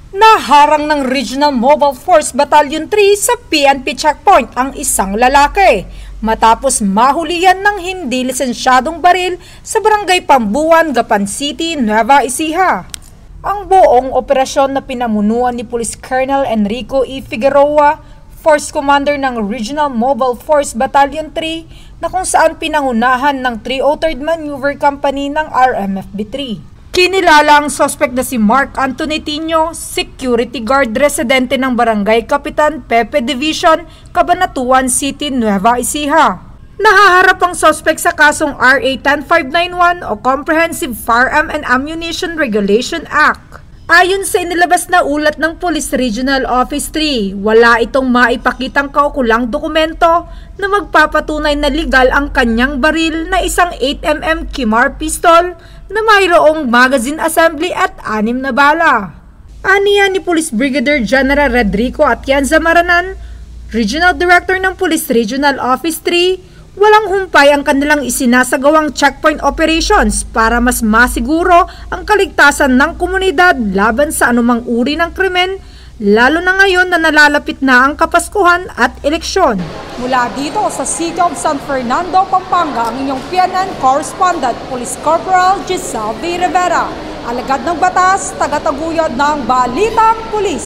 Naharang ng Regional Mobile Force Battalion 3 sa PNP checkpoint ang isang lalaki matapos mahulihan ng hindi lisensyadong baril sa Barangay Pambuan, Gapan City, Nueva Ecija. Ang buong operasyon na pinamunuan ni Police Colonel Enrico E. Figueroa, Force Commander ng Regional Mobile Force Battalion 3 na kung saan pinangunahan ng 303rd Maneuver Company ng RMFB 3. Kinilala ang suspect na si Mark Anthony Tino, security guard residente ng Barangay Kapitan Pepe Division, Cabanatuan City, Nueva Ecija. Nahaharap ang suspect sa kasong RA 10591 o Comprehensive Firearm and Ammunition Regulation Act. Ayon sa inilabas na ulat ng Police Regional Office 3, wala itong maipakitang kaukulang dokumento na magpapatunay na legal ang kanyang baril na isang 8mm Kimar pistol na mayroong magazine assembly at 6 na bala. Aniya ni Police Brigadier General Rodrigo Atienza Maranan, Regional Director ng Police Regional Office 3, walang humpay ang kanilang isinasagawang checkpoint operations para mas masiguro ang kaligtasan ng komunidad laban sa anumang uri ng krimen, lalo na ngayon na nalalapit na ang Kapaskuhan at eleksyon. Mula dito sa City of San Fernando, Pampanga, ang inyong PNN Correspondent, Police Corporal Giselle V. Rivera, alagad ng batas, tagataguyod ng Balitang Pulis.